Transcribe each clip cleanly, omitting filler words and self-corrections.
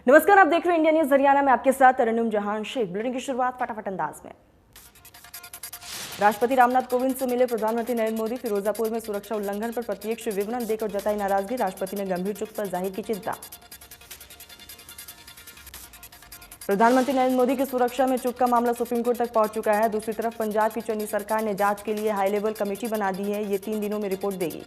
नमस्कार, आप देख रहे हैं इंडिया न्यूज हरियाणा में, आपके साथ तरन्नुम जहां शेख। बुलेटिन की शुरुआत फटाफट अंदाज में। राष्ट्रपति रामनाथ कोविंद से मिले प्रधानमंत्री नरेंद्र मोदी। फिरोजापुर में सुरक्षा उल्लंघन पर प्रत्यक्ष विवरण देकर जताई नाराजगी। राष्ट्रपति ने गंभीर चुक पर जाहिर की चिंता। प्रधानमंत्री नरेंद्र मोदी की सुरक्षा में चूक का मामला सुप्रीम कोर्ट तक पहुंच चुका है। दूसरी तरफ पंजाब की चुनी सरकार ने जांच के लिए हाई लेवल कमेटी बना दी है। ये 3 दिनों में रिपोर्ट देगी।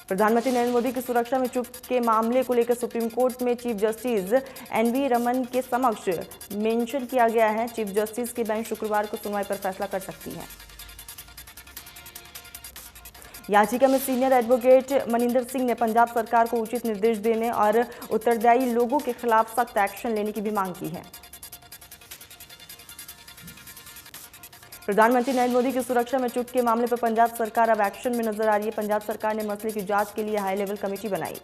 प्रधानमंत्री नरेंद्र मोदी की सुरक्षा में चूक के मामले को लेकर सुप्रीम कोर्ट में चीफ जस्टिस एनवी रमन के समक्ष मेंशन किया गया है। चीफ जस्टिस की बेंच शुक्रवार को सुनवाई पर फैसला कर सकती है। याचिका में सीनियर एडवोकेट मनिंदर सिंह ने पंजाब सरकार को उचित निर्देश देने और उत्तरदायी लोगों के खिलाफ सख्त एक्शन लेने की भी मांग की है। प्रधानमंत्री नरेंद्र मोदी की सुरक्षा में चूक के मामले पर पंजाब सरकार अब एक्शन में नजर आ रही है। पंजाब सरकार ने मसले की जांच के लिए हाई लेवल कमेटी बनाई।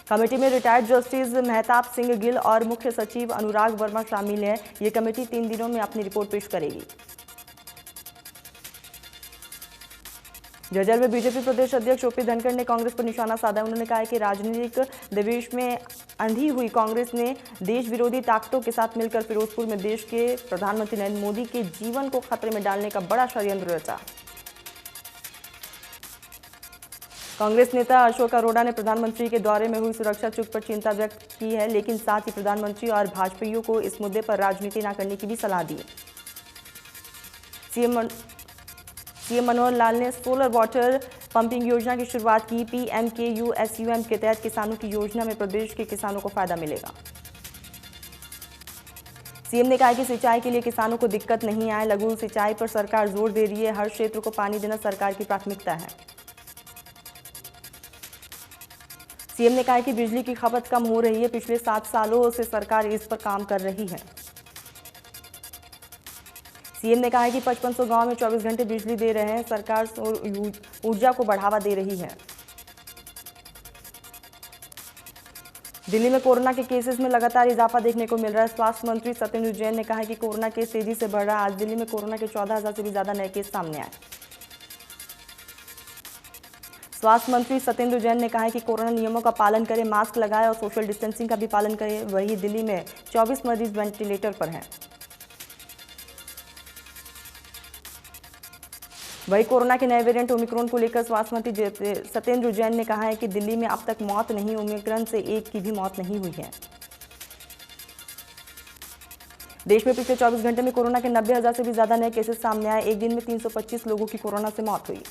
कमेटी में रिटायर्ड जस्टिस मेहताब सिंह गिल और मुख्य सचिव अनुराग वर्मा शामिल हैं। ये कमेटी 3 दिनों में अपनी रिपोर्ट पेश करेगी। जर्जर में बीजेपी प्रदेश अध्यक्ष ओपी धनखड़ ने कांग्रेस पर निशाना साधा। उन्होंने कहा है कि राजनीतिक दबिश में अंधी हुई कांग्रेस ने देश विरोधी ताकतों के साथ मिलकर फिरोजपुर में देश के प्रधानमंत्री नरेंद्र मोदी के जीवन को खतरे में डालने का बड़ा षड्यंत्र रचा। कांग्रेस नेता अशोक अरोड़ा ने प्रधानमंत्री के दौरे में हुई सुरक्षा चूक पर चिंता व्यक्त की है, लेकिन साथ ही प्रधानमंत्री और भाजपाइयों को इस मुद्दे पर राजनीति न करने की भी सलाह दी। सीएम मनोहर लाल ने सोलर वाटर पंपिंग योजना की शुरुआत की। PMKUSUM के तहत किसानों की योजना में प्रदेश के किसानों को फायदा मिलेगा। सीएम ने कहा कि सिंचाई के लिए किसानों को दिक्कत नहीं आए। लघु सिंचाई पर सरकार जोर दे रही है। हर क्षेत्र को पानी देना सरकार की प्राथमिकता है। सीएम ने कहा कि बिजली की खपत कम हो रही है। पिछले 7 सालों से सरकार इस पर काम कर रही है। सीएम ने कहा है कि 5500 गांव में 24 घंटे बिजली दे रहे हैं। सरकार सौर ऊर्जा को बढ़ावा दे रही है। दिल्ली में कोरोना के केसेस में लगातार इजाफा देखने को मिल रहा है। स्वास्थ्य मंत्री सत्येंद्र जैन ने कहा है कि कोरोना केस तेजी से बढ़ रहा है। आज दिल्ली में कोरोना के 14,000 से भी ज्यादा नए केस सामने आए। स्वास्थ्य मंत्री सत्येंद्र जैन ने कहा है कि कोरोना नियमों का पालन करें, मास्क लगाएं और सोशल डिस्टेंसिंग का भी पालन करें। वहीं दिल्ली में 24 मरीज वेंटिलेटर पर हैं। वही कोरोना के नए वेरिएंट ओमिक्रॉन को लेकर स्वास्थ्य मंत्री सत्येंद्र जैन ने कहा है कि दिल्ली में अब तक मौत नहीं, ओमिक्रॉन से एक की भी मौत नहीं हुई है। देश में पिछले 24 घंटे में कोरोना के 90,000 से भी ज्यादा नए केसेस सामने आए। एक दिन में 325 लोगों की कोरोना से मौत हुई।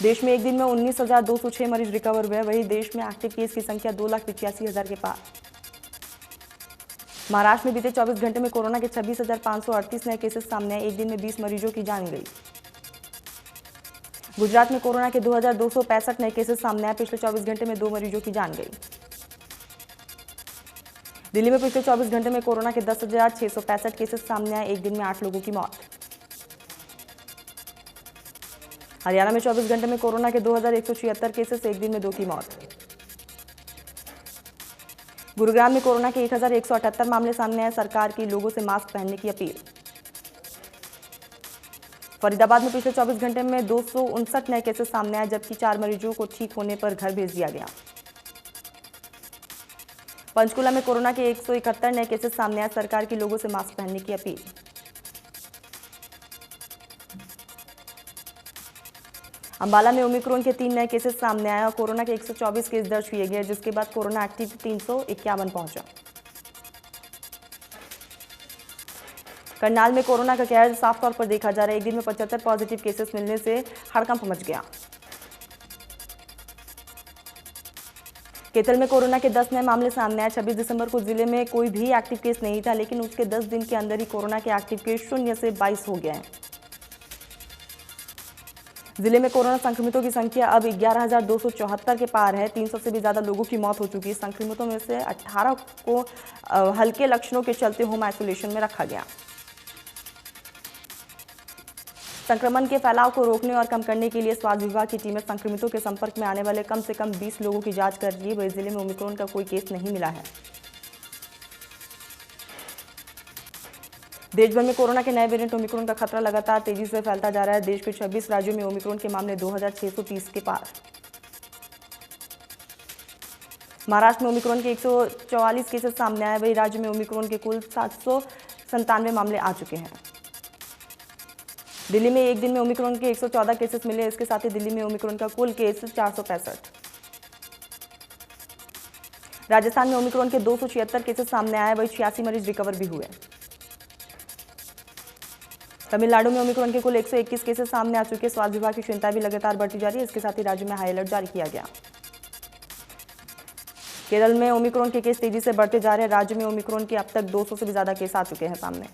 देश में एक दिन में 19,206 मरीज रिकवर हुए। वही देश में एक्टिव केस की संख्या 2,85,000 के पार। महाराष्ट्र में बीते 24 घंटे में कोरोना के 26,538 नए केसेस सामने आए। एक दिन में 20 मरीजों की जान गई। गुजरात में कोरोना के 2,265 नए केसेस सामने आए। पिछले 24 घंटे में 2 मरीजों की जान गई। दिल्ली में पिछले 24 घंटे में कोरोना के 10,665 केसेस सामने आए। एक दिन में 8 लोगों की मौत। हरियाणा में 24 घंटे में कोरोना के 2,176 केसेस, एक दिन में 2 की मौत। गुरुग्राम में कोरोना के 1,178 मामले सामने आए। सरकार की लोगों से मास्क पहनने की अपील। फरीदाबाद में पिछले 24 घंटे में 259 नए केसेस सामने आए, जबकि 4 मरीजों को ठीक होने पर घर भेज दिया गया। पंचकुला में कोरोना के 171 नए केसेस सामने आए। सरकार की लोगों से मास्क पहनने की अपील। अंबाला में ओमिक्रॉन के 3 नए केसेस सामने आए और कोरोना के 124 केस दर्ज किए गए, जिसके बाद कोरोना एक्टिव 351 पहुंचा। करनाल में कोरोना का कहर साफ तौर पर देखा जा रहा है। एक दिन में 75 पॉजिटिव केसेस मिलने से हड़कंप मच गया। केतल में कोरोना के 10 नए मामले सामने आए। 26 दिसंबर को जिले में कोई भी एक्टिव केस नहीं था, लेकिन उसके 10 दिन के अंदर ही कोरोना के एक्टिव केस 0 से 22 हो गए हैं। जिले में कोरोना संक्रमितों की संख्या अब 11,274 के पार है। 300 से भी ज्यादा लोगों की मौत हो चुकी है। संक्रमितों में से 18 को हल्के लक्षणों के चलते होम आइसोलेशन में रखा गया। संक्रमण के फैलाव को रोकने और कम करने के लिए स्वास्थ्य विभाग की टीमें संक्रमितों के संपर्क में आने वाले कम से कम 20 लोगों की जांच कर रही है। वही जिले में ओमिक्रॉन का कोई केस नहीं मिला है। देश भर में कोरोना के नए वेरिएंट ओमिक्रॉन का खतरा लगातार तेजी से फैलता जा रहा है। देश के 26 राज्यों में ओमिक्रॉन के मामले 2,630 के पार। महाराष्ट्र में ओमिक्रॉन के 144 केसेस सामने आए, वही राज्य में ओमिक्रॉन के कुल 797 मामले आ चुके हैं। दिल्ली में एक दिन में ओमिक्रॉन के 114 केसेस मिले। इसके साथ ही दिल्ली में ओमिक्रॉन का कुल केस 465। राजस्थान में ओमिक्रॉन के 276 केसेस सामने आए, वही 86 मरीज रिकवर भी हुए। तमिलनाडु में ओमिक्रॉन के कुल 121 केसेस सामने आ चुके। स्वास्थ्य विभाग की चिंता भी लगातार बढ़ती जा रही है। इसके साथ ही राज्य में हाई अलर्ट जारी किया गया। केरल में ओमिक्रॉन के केस तेजी से बढ़ते जा रहे हैं। राज्य में ओमिक्रॉन के अब तक 200 से भी ज्यादा केस आ चुके हैं सामने।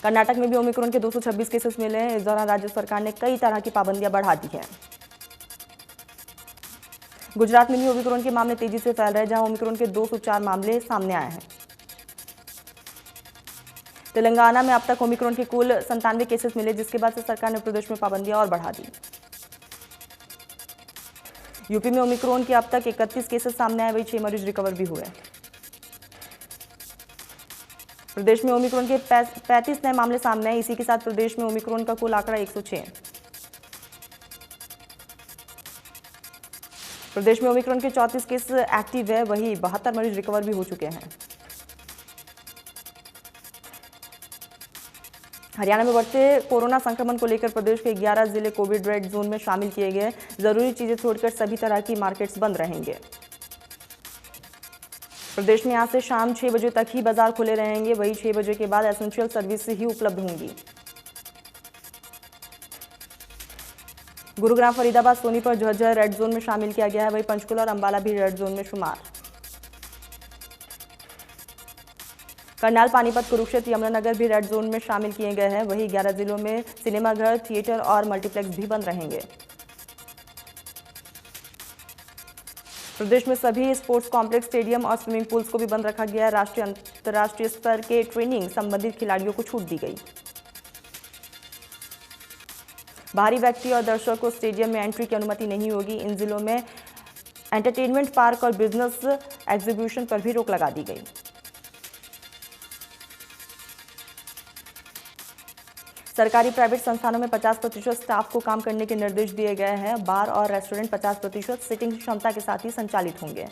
कर्नाटक में भी ओमिक्रॉन के 226 केसेस मिले हैं। इस दौरान राज्य सरकार ने कई तरह की पाबंदियां बढ़ा दी हैं। गुजरात में भी ओमिक्रॉन के मामले तेजी से फैल रहे हैं, जहां ओमिक्रॉन के 204 मामले सामने आए हैं। तेलंगाना में अब तक ओमिक्रॉन के कुल 97 केसेस मिले, जिसके बाद से सरकार ने प्रदेश में पाबंदियां और बढ़ा दी। यूपी में ओमिक्रॉन के अब तक 31 केसेस सामने आए, वही 6 मरीज रिकवर भी हुए। प्रदेश में ओमिक्रॉन के 35 नए मामले सामने आए। इसी के साथ प्रदेश में ओमिक्रॉन का कुल आंकड़ा 106। प्रदेश में ओमिक्रॉन के 34 केस एक्टिव है, वही 72 मरीज रिकवर भी हो चुके हैं। हरियाणा में बढ़ते कोरोना संक्रमण को लेकर प्रदेश के 11 जिले कोविड रेड जोन में शामिल किए गए। जरूरी चीजें छोड़कर सभी तरह की मार्केट्स बंद रहेंगे। प्रदेश में आज से शाम 6 बजे तक ही बाजार खुले रहेंगे, वही 6 बजे के बाद एसेंशियल सर्विस ही उपलब्ध होंगी। गुरुग्राम, फरीदाबाद, सोनीपत, झज्जर रेड जोन में शामिल किया गया है, वही पंचकुला और अंबाला भी रेड जोन में शुमार। करनाल, पानीपत, कुरुक्षेत्र, यमुनानगर भी रेड जोन में शामिल किए गए हैं, वही 11 जिलों में सिनेमाघर, थिएटर और मल्टीप्लेक्स भी बंद रहेंगे। प्रदेश में सभी स्पोर्ट्स कॉम्प्लेक्स, स्टेडियम और स्विमिंग पूल्स को भी बंद रखा गया है। राष्ट्रीय अंतर्राष्ट्रीय स्तर के ट्रेनिंग संबंधित खिलाड़ियों को छूट दी गई। बाहरी व्यक्ति और दर्शक को स्टेडियम में एंट्री की अनुमति नहीं होगी। इन जिलों में एंटरटेनमेंट पार्क और बिजनेस एग्जीबिशन पर भी रोक लगा दी गई। सरकारी प्राइवेट संस्थानों में 50% स्टाफ को काम करने के निर्देश दिए गए हैं। बार और रेस्टोरेंट 50% सीटिंग क्षमता के साथ ही संचालित होंगे।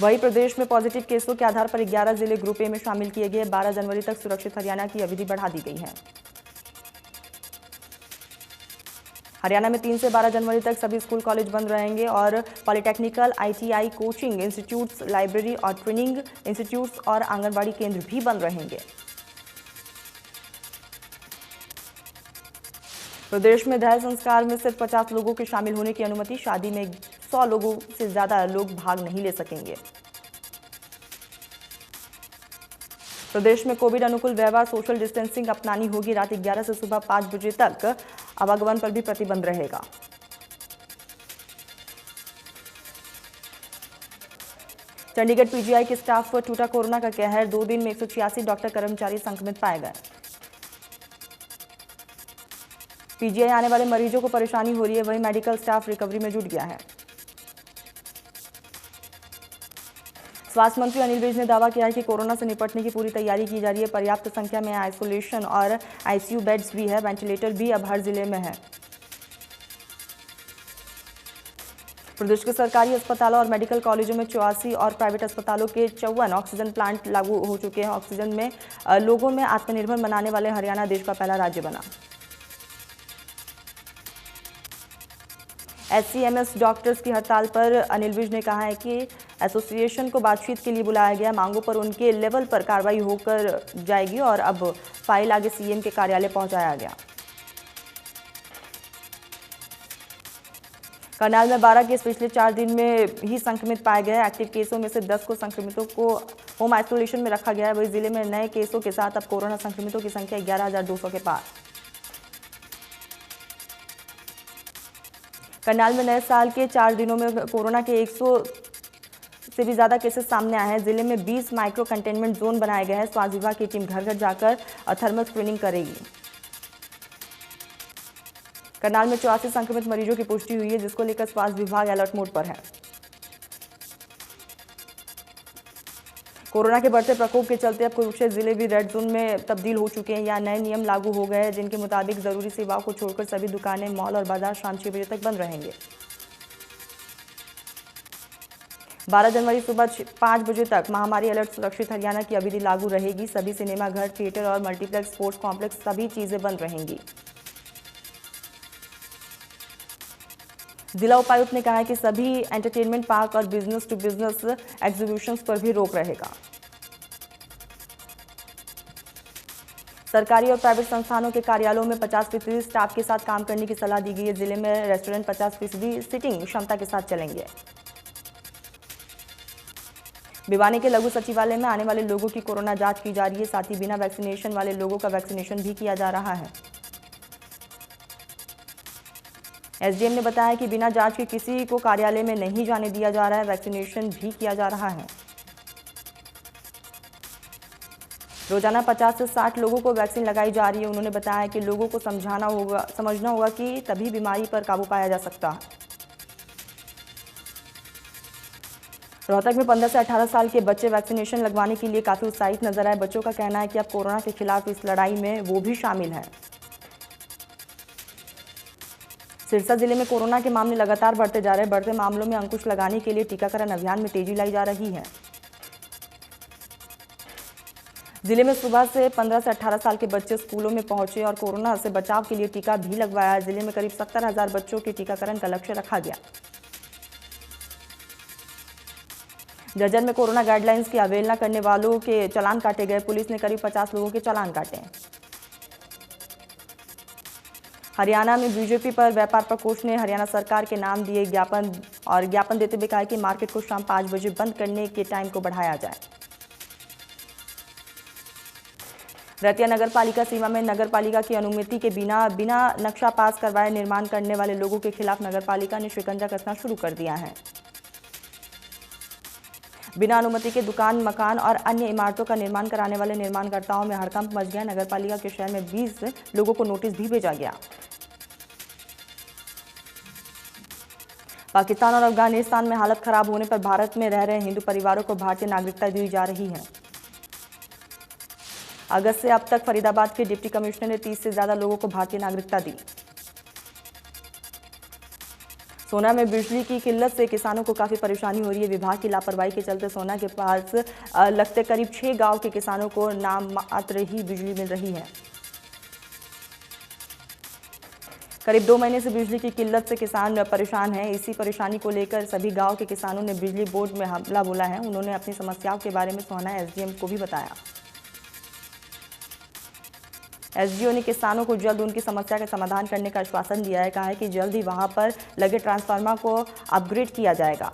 वहीं प्रदेश में पॉजिटिव केसों के आधार पर 11 जिले ग्रुप ए में शामिल किए गए। 12 जनवरी तक सुरक्षित हरियाणा की अवधि बढ़ा दी गई है। हरियाणा में 3 से 12 जनवरी तक सभी स्कूल कॉलेज बंद रहेंगे और polytechnical, ITI, coaching institutes, library और ट्रेनिंग इंस्टीट्यूट्स और आंगनबाड़ी केंद्र भी बंद रहेंगे। प्रदेश में दाह संस्कार में सिर्फ 50 लोगों के शामिल होने की अनुमति। शादी में 100 लोगों से ज्यादा लोग भाग नहीं ले सकेंगे। प्रदेश में कोविड अनुकूल व्यवहार, सोशल डिस्टेंसिंग अपनानी होगी। रात 11 से सुबह 5 बजे तक आवागमन पर भी प्रतिबंध रहेगा। चंडीगढ़ पीजीआई के स्टाफ पर टूटा कोरोना का कहर। 2 दिन में 186 डॉक्टर कर्मचारी संक्रमित पाए गए। पीजीआई आने वाले मरीजों को परेशानी हो रही है, वहीं मेडिकल स्टाफ रिकवरी में जुट गया है। स्वास्थ्य मंत्री अनिल विज ने दावा किया है कि कोरोना से निपटने की पूरी तैयारी की जा रही है। पर्याप्त संख्या में आइसोलेशन और आईसीयू बेड्स भी है। वेंटिलेटर भी अब हर जिले में है। प्रदेश के सरकारी अस्पतालों और मेडिकल कॉलेजों में 84 और प्राइवेट अस्पतालों के 54 ऑक्सीजन प्लांट लागू हो चुके हैं। ऑक्सीजन में लोगों में आत्मनिर्भर बनाने वाले हरियाणा देश का पहला राज्य बना। एचसीएमएस डॉक्टर्स की हड़ताल पर अनिल विज ने कहा है कि एसोसिएशन को बातचीत के लिए बुलाया गया। मांगों पर उनके लेवल पर कार्रवाई होकर जाएगी और अब फाइल आगे सीएम के कार्यालय पहुंचाया गया। करनाल में 12 केस पिछले 4 दिन में ही संक्रमित पाए गए। एक्टिव केसों में से 10 को संक्रमितों को होम आइसोलेशन में रखा गया है। वही जिले में नए केसों के साथ अब कोरोना संक्रमितों की संख्या 11,200 के पार। करनाल में नए साल के 4 दिनों में कोरोना के 100 से भी ज्यादा केसेस सामने आए हैं। जिले में 20 माइक्रो कंटेनमेंट जोन बनाए गए हैं। स्वास्थ्य विभाग की टीम घर घर जाकर थर्मल स्क्रीनिंग करेगी। करनाल में 84 संक्रमित मरीजों की पुष्टि हुई है, जिसको लेकर स्वास्थ्य विभाग अलर्ट मोड पर है। कोरोना के बढ़ते प्रकोप के चलते अब कुरुक्षेत्र जिले भी रेड जोन में तब्दील हो चुके हैं। यहाँ नए नियम लागू हो गए हैं जिनके मुताबिक जरूरी सेवाओं को छोड़कर सभी दुकानें, मॉल और बाजार शाम 6 बजे तक बंद रहेंगे। 12 जनवरी सुबह 5 बजे तक महामारी अलर्ट सुरक्षित हरियाणा की अवधि लागू रहेगी। सभी सिनेमा घर, थिएटर और मल्टीप्लेक्स, स्पोर्ट्स कॉम्प्लेक्स सभी चीजें बंद रहेंगी। जिला उपायुक्त ने कहा है कि सभी एंटरटेनमेंट पार्क और बिजनेस टू बिजनेस एग्जीबिशंस पर भी रोक रहेगा। सरकारी और प्राइवेट संस्थानों के कार्यालयों में 50% स्टाफ के साथ काम करने की सलाह दी गई है। जिले में रेस्टोरेंट 50% सीटिंग क्षमता के साथ चलेंगे। भिवानी के लघु सचिवालय में आने वाले लोगों की कोरोना जांच की जा रही है। साथ ही बिना वैक्सीनेशन वाले लोगों का वैक्सीनेशन भी किया जा रहा है। एसडीएम ने बताया कि बिना जांच के किसी को कार्यालय में नहीं जाने दिया जा रहा है। वैक्सीनेशन भी किया जा रहा है। रोजाना 50 से 60 लोगों को वैक्सीन लगाई जा रही है। उन्होंने बताया कि लोगों को समझना होगा कि तभी बीमारी पर काबू पाया जा सकता है। रोहतक में 15 से 18 साल के बच्चे वैक्सीनेशन लगवाने के लिए काफी उत्साहित नजर आए। बच्चों का कहना है कि अब कोरोना के खिलाफ इस लड़ाई में वो भी शामिल है। सिरसा जिले में कोरोना के मामले लगातार बढ़ते जा रहे हैं। बढ़ते मामलों में अंकुश लगाने के लिए टीकाकरण अभियान में तेजी लाई जा रही है। जिले में सुबह से 15 से 18 साल के बच्चे स्कूलों में पहुंचे और कोरोना से बचाव के लिए टीका भी लगवाया। जिले में करीब 70,000 बच्चों के टीकाकरण का लक्ष्य रखा गया। जज्जर में कोरोना गाइडलाइंस की अवहेलना करने वालों के चालान काटे गए। पुलिस ने करीब 50 लोगों के चालान काटे। हरियाणा में बीजेपी पर व्यापार प्रकोष्ठ ने हरियाणा सरकार के नाम दिए ज्ञापन देते हुए कहा कि मार्केट को शाम 5 बजे बंद करने के टाइम को बढ़ाया जाए। रतिया नगर पालिका सीमा में नगर पालिका की अनुमति के बिना नक्शा पास करवाए निर्माण करने वाले लोगों के खिलाफ नगर पालिका ने शिकंजा कसना शुरू कर दिया है। बिना अनुमति के दुकान, मकान और अन्य इमारतों का निर्माण कराने वाले निर्माणकर्ताओं में हड़कंप मच गया। नगर पालिका के शहर में 20 लोगों को नोटिस भी भेजा गया। पाकिस्तान और अफगानिस्तान में हालत खराब होने पर भारत में रह रहे हिंदू परिवारों को भारतीय नागरिकता दी जा रही है। अगस्त से अब तक फरीदाबाद के डिप्टी कमिश्नर ने 30 से ज्यादा लोगों को भारतीय नागरिकता दी। सोना में बिजली की किल्लत से किसानों को काफी परेशानी हो रही है। विभाग की लापरवाही के चलते सोना के पास लगते करीब 6 गांव के किसानों को नाम मात्र ही बिजली मिल रही है। करीब 2 महीने से बिजली की किल्लत से किसान परेशान हैं। इसी परेशानी को लेकर सभी गांव के किसानों ने बिजली बोर्ड में हमला बोला है। उन्होंने अपनी समस्याओं के बारे में सोहना एसडीएम को भी बताया। एसडीओ ने किसानों को जल्द उनकी समस्या का समाधान करने का आश्वासन दिया है। कहा है कि जल्द ही वहां पर लगे ट्रांसफार्मर को अपग्रेड किया जाएगा।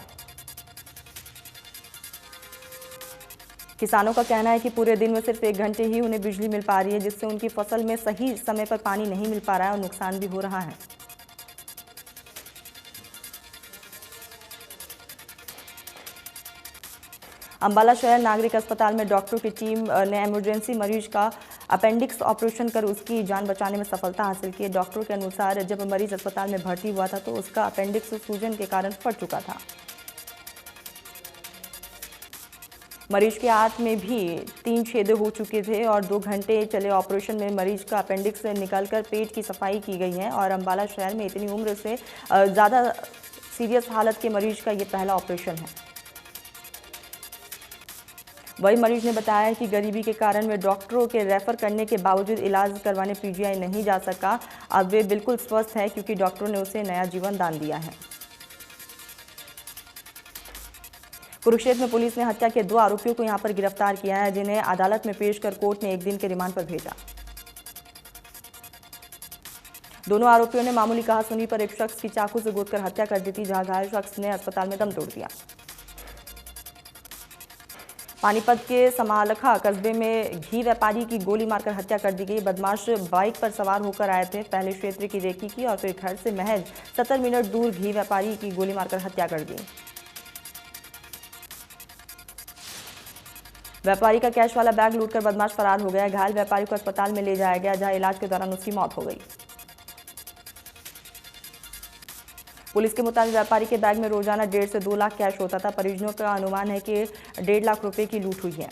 किसानों का कहना है कि पूरे दिन में सिर्फ 1 घंटे ही उन्हें बिजली मिल पा रही है, जिससे उनकी फसल में सही समय पर पानी नहीं मिल पा रहा है और नुकसान भी हो रहा है। अंबाला शहर नागरिक अस्पताल में डॉक्टरों की टीम ने इमरजेंसी मरीज का अपेंडिक्स ऑपरेशन कर उसकी जान बचाने में सफलता हासिल की। डॉक्टरों के अनुसार जब मरीज अस्पताल में भर्ती हुआ था तो उसका अपेंडिक्स सूजन के कारण फट चुका था। मरीज के हाथ में भी 3 छेदे हो चुके थे और 2 घंटे चले ऑपरेशन में मरीज का अपेंडिक्स निकालकर पेट की सफाई की गई है। और अंबाला शहर में इतनी उम्र से ज़्यादा सीरियस हालत के मरीज का ये पहला ऑपरेशन है। वही मरीज ने बताया कि गरीबी के कारण वे डॉक्टरों के रेफर करने के बावजूद इलाज करवाने पीजीआई नहीं जा सका। अब वे बिल्कुल स्वस्थ है क्योंकि डॉक्टरों ने उसे नया जीवन दान दिया है। कुरुक्षेत्र में पुलिस ने हत्या के 2 आरोपियों को यहां पर गिरफ्तार किया है, जिन्हें अदालत में पेश कर कोर्ट ने 1 दिन के रिमांड पर भेजा। दोनों आरोपियों ने मामूली कहासुनी पर एक शख्स की चाकू से गोदकर हत्या कर दी थी, जहां घायल शख्स ने अस्पताल में दम तोड़ दिया। पानीपत के समालखा कस्बे में घी व्यापारी की गोली मारकर हत्या कर दी गई। बदमाश बाइक पर सवार होकर आए थे। पहले क्षेत्र की रेकी की और फिर घर से महज 70 मिनट दूर घी व्यापारी की गोली मारकर हत्या कर दी। व्यापारी का कैश वाला बैग लूटकर बदमाश फरार हो गया। घायल व्यापारी को अस्पताल में ले जाया गया, जहां इलाज के दौरान उसकी मौत हो गई। पुलिस के मुताबिक व्यापारी के बैग में रोजाना 1.5 से 2 लाख कैश होता था। परिजनों का अनुमान है कि 1.5 लाख रुपए की लूट हुई है।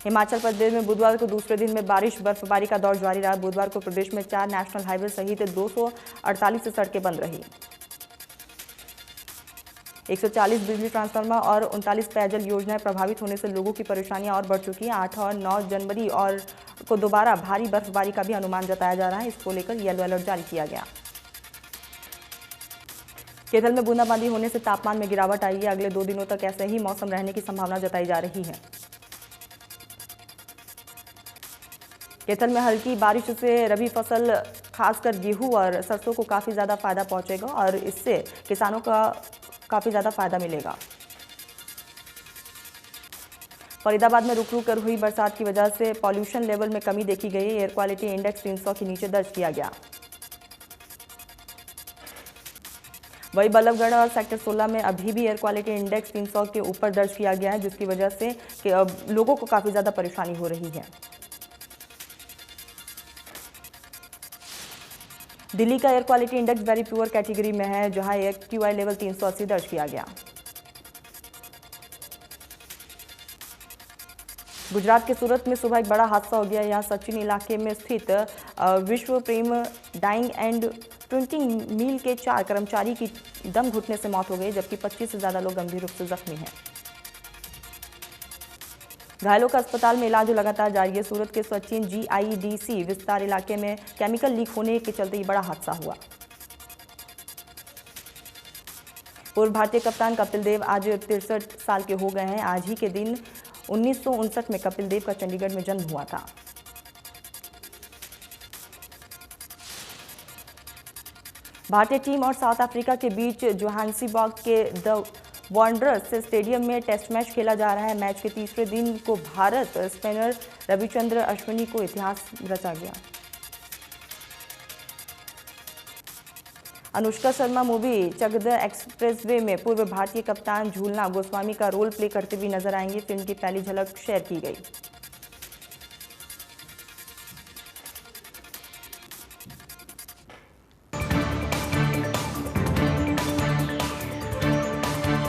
हिमाचल प्रदेश में बुधवार को दूसरे दिन में बारिश बर्फबारी का दौर जारी रहा। बुधवार को प्रदेश में 4 नेशनल हाईवे सहित 248 सड़कें बंद रही। 140 बिजली ट्रांसफार्मर और 39 पेयजल योजनाएं प्रभावित होने से लोगों की परेशानियां और बढ़ चुकी हैं। 8 और 9 जनवरी को दोबारा भारी बर्फबारी का भी अनुमान जताया जा रहा है। इसको लेकर येलो अलर्ट जारी किया गया। केरल में बूंदाबांदी होने से तापमान में गिरावट आई है। अगले 2 दिनों तक ऐसे ही मौसम रहने की संभावना जताई जा रही है। केरल में हल्की बारिश से रबी फसल खासकर गेहूं और सरसों को काफी ज्यादा फायदा पहुंचेगा और इससे किसानों का काफी ज्यादा फायदा मिलेगा। फरीदाबाद में रुक रुक कर हुई बरसात की वजह से पॉल्यूशन लेवल में कमी देखी गई। एयर क्वालिटी इंडेक्स 300 के नीचे दर्ज किया गया। वही बल्लभगढ़ और सेक्टर 16 में अभी भी एयर क्वालिटी इंडेक्स 300 के ऊपर दर्ज किया गया है, जिसकी वजह से लोगों को काफी ज्यादा परेशानी हो रही है। दिल्ली का air quality index very poor category में है, जहां AQI लेवल 380 दर्ज किया गया। गुजरात के सूरत में सुबह एक बड़ा हादसा हो गया। यहां सचिन इलाके में स्थित विश्व प्रेम डाइंग एंड प्रिंटिंग मिल के 4 कर्मचारी की दम घुटने से मौत हो गई, जबकि 25 से ज्यादा लोग गंभीर रूप से जख्मी हैं। घायलों का अस्पताल में इलाज लगातार जारी है। सूरत के सचिन GIDC विस्तार इलाके में केमिकल लीक होने के चलते ये बड़ा हादसा हुआ। पूर्व भारतीय कप्तान कपिल देव आज 63 साल के हो गए हैं। आज ही के दिन 1959 में कपिल देव का चंडीगढ़ में जन्म हुआ था। भारतीय टीम और साउथ अफ्रीका के बीच जोहान्सबर्ग के द वॉन्डरर्स स्टेडियम में टेस्ट मैच खेला जा रहा है। मैच के तीसरे दिन को भारत स्पिनर रविचंद्र अश्विनी को इतिहास रचा गया। Anushka Sharma movie Chakda Xpress में पूर्व भारतीय कप्तान झूलना गोस्वामी का रोल प्ले करते हुए नजर आएंगे। फिल्म की पहली झलक शेयर की गई।